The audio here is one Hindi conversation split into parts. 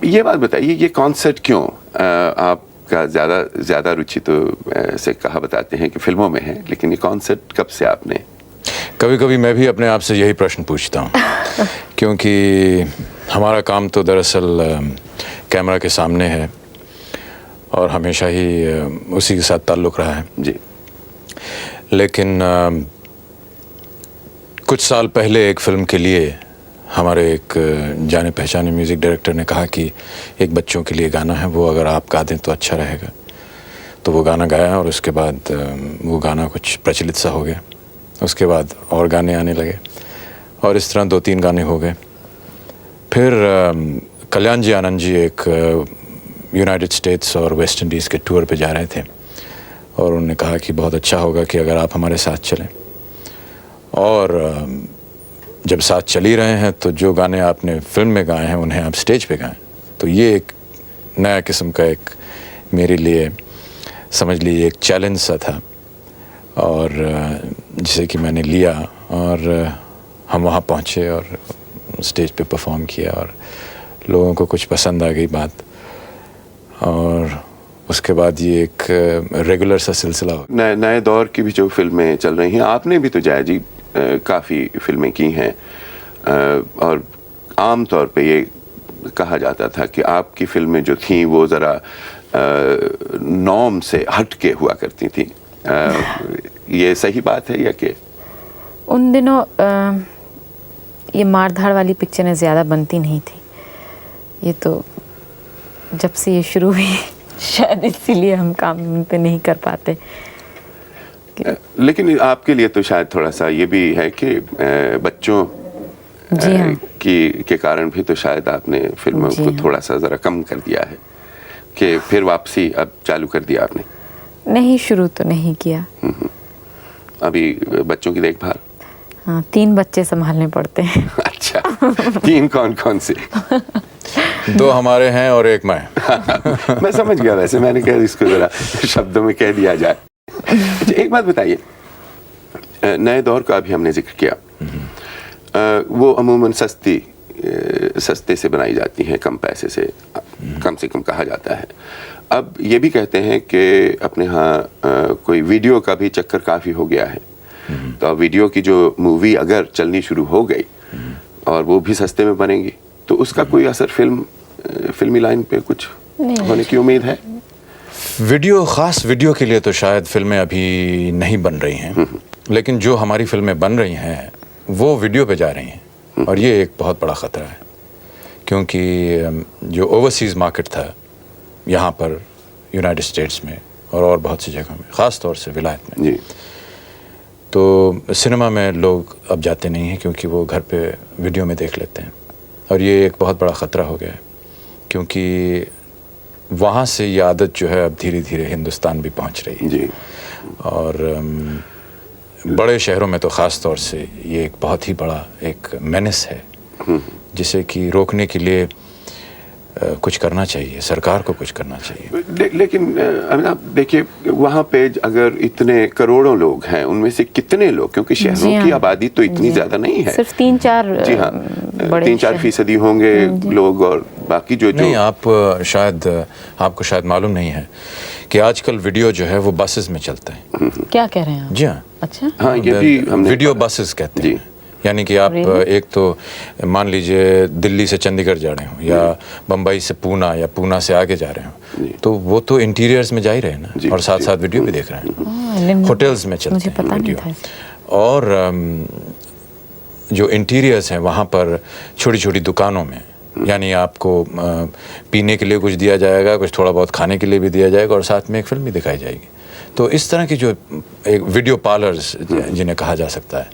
ये बात बताइए, ये कॉन्सेप्ट क्यों आपका ज़्यादा रुचि तो ऐसे कहा बताते हैं कि फिल्मों में है, लेकिन ये कॉन्सेप्ट कब से आपने? कभी कभी मैं भी अपने आप से यही प्रश्न पूछता हूँ क्योंकि हमारा काम तो दरअसल कैमरा के सामने है और हमेशा ही उसी के साथ ताल्लुक़ रहा है जी। लेकिन कुछ साल पहले एक फ़िल्म के लिए हमारे एक जाने पहचाने म्यूज़िक डायरेक्टर ने कहा कि एक बच्चों के लिए गाना है, वो अगर आप गा दें तो अच्छा रहेगा। तो वो गाना गाया और उसके बाद वो गाना कुछ प्रचलित सा हो गया। उसके बाद और गाने आने लगे और इस तरह 2-3 गाने हो गए। फिर कल्याण जी आनंद जी एक यूनाइटेड स्टेट्स और वेस्ट इंडीज़ के टूर पे जा रहे थे और उन्होंने कहा कि बहुत अच्छा होगा कि अगर आप हमारे साथ चलें। और जब साथ चल ही रहे हैं तो जो गाने आपने फिल्म में गाए हैं उन्हें आप स्टेज पे गाएं। तो ये एक नया किस्म का एक मेरे लिए समझ लीजिए एक चैलेंज सा था और जिसे कि मैंने लिया और हम वहाँ पहुँचे और स्टेज पे परफॉर्म किया और लोगों को कुछ पसंद आ गई बात और उसके बाद ये एक रेगुलर सा सिलसिला हो। नए दौर की भी जो फिल्में चल रही हैं, आपने भी तो जया जी काफ़ी फिल्में की हैं और आम तौर पे ये कहा जाता था कि आपकी फिल्में जो थीं वो ज़रा नॉर्म से हट के हुआ करती थी। ये सही बात है या कि उन दिनों ये मारधाड़ वाली पिक्चरें ज़्यादा बनती नहीं थी। ये तो जब से ये शुरू हुई शायद इसीलिए हम काम पे नहीं कर पाते। लेकिन आपके लिए तो शायद थोड़ा सा ये भी है कि बच्चों जी हाँ। के कारण भी तो शायद आपने फिल्मों को थोड़ा सा ज़रा कम कर दिया है कि फिर वापसी अब चालू कर दिया आपने? नहीं, शुरू तो नहीं किया। अभी बच्चों की देखभाल? हाँ, 3 बच्चे संभालने पड़ते हैं। अच्छा, 3 कौन से? 2 हमारे हैं और 1 मैं। मैं समझ गया, वैसे मैंने कहा इसको ज़रा शब्दों में कह दिया जाए। अच्छा, एक बात बताइए, नए दौर का अभी हमने जिक्र किया, वो अमूमन सस्ते से बनाई जाती हैं, कम पैसे से कम कहा जाता है। अब ये भी कहते हैं कि अपने यहाँ कोई वीडियो का भी चक्कर काफ़ी हो गया है, तो अब वीडियो की जो मूवी अगर चलनी शुरू हो गई और वो भी सस्ते में बनेगी तो उसका कोई असर फिल्मी लाइन पे कुछ होने की उम्मीद है? ख़ास वीडियो के लिए तो शायद फिल्में अभी नहीं बन रही हैं, लेकिन जो हमारी फिल्में बन रही हैं वो वीडियो पे जा रही हैं और ये एक बहुत बड़ा ख़तरा है क्योंकि जो ओवरसीज़ मार्केट था यहाँ पर यूनाइटेड स्टेट्स में और बहुत सी जगह में, ख़ास तौर से विलायत में, तो सिनेमा में लोग अब जाते नहीं हैं क्योंकि वो घर पे वीडियो में देख लेते हैं और ये एक बहुत बड़ा ख़तरा हो गया है क्योंकि वहाँ से ये आदत जो है अब धीरे धीरे हिंदुस्तान भी पहुँच रही है जी। और बड़े शहरों में तो ख़ास तौर से ये एक बहुत ही बड़ा एक मेनेस है जिसे कि रोकने के लिए कुछ करना चाहिए, सरकार को कुछ करना चाहिए। लेकिन आप देखिए वहाँ पे अगर इतने करोड़ों लोग हैं, उनमें से कितने लोग, क्योंकि शहरों की आबादी तो इतनी ज़्यादा नहीं है, सिर्फ 3-4 जी हाँ, 3-4% होंगे लोग और बाकी जो नहीं, आपको शायद मालूम नहीं है कि आजकल वीडियो जो है वो बसेस में चलता है। क्या कह रहे हैं आप? जी हाँ। अच्छा, हाँ, ये भी हमने वीडियो बसेस कहते हैं, यानी कि आप एक तो मान लीजिए दिल्ली से चंडीगढ़ जा रहे हो या बम्बई से पूना या पूना से आगे जा रहे हो तो वो तो इंटीरियर्स में जा ही रहे हैं ना और साथ साथ वीडियो भी देख रहे हैं। होटल्स में चलते हैं वीडियो और जो इंटीरियर्स हैं वहाँ पर छोटी छोटी दुकानों में, यानी आपको पीने के लिए कुछ दिया जाएगा, कुछ थोड़ा बहुत खाने के लिए भी दिया जाएगा और साथ में एक फिल्म भी दिखाई जाएगी। तो इस तरह की जो एक वीडियो पार्लर्स जिन्हें कहा जा सकता है,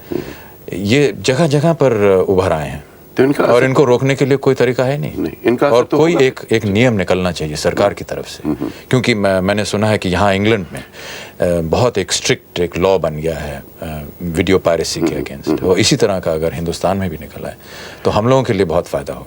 ये जगह जगह पर उभर आए हैं तो और इनको रोकने के लिए कोई तरीका है नहीं इनका और तो कोई एक नियम निकलना चाहिए सरकार की तरफ से क्योंकि मैंने सुना है कि यहाँ इंग्लैंड में बहुत एक स्ट्रिक्ट एक लॉ बन गया है वीडियो पायरेसी के अगेंस्ट, और इसी तरह का अगर हिंदुस्तान में भी निकला है तो हम लोगों के लिए बहुत फ़ायदा हो।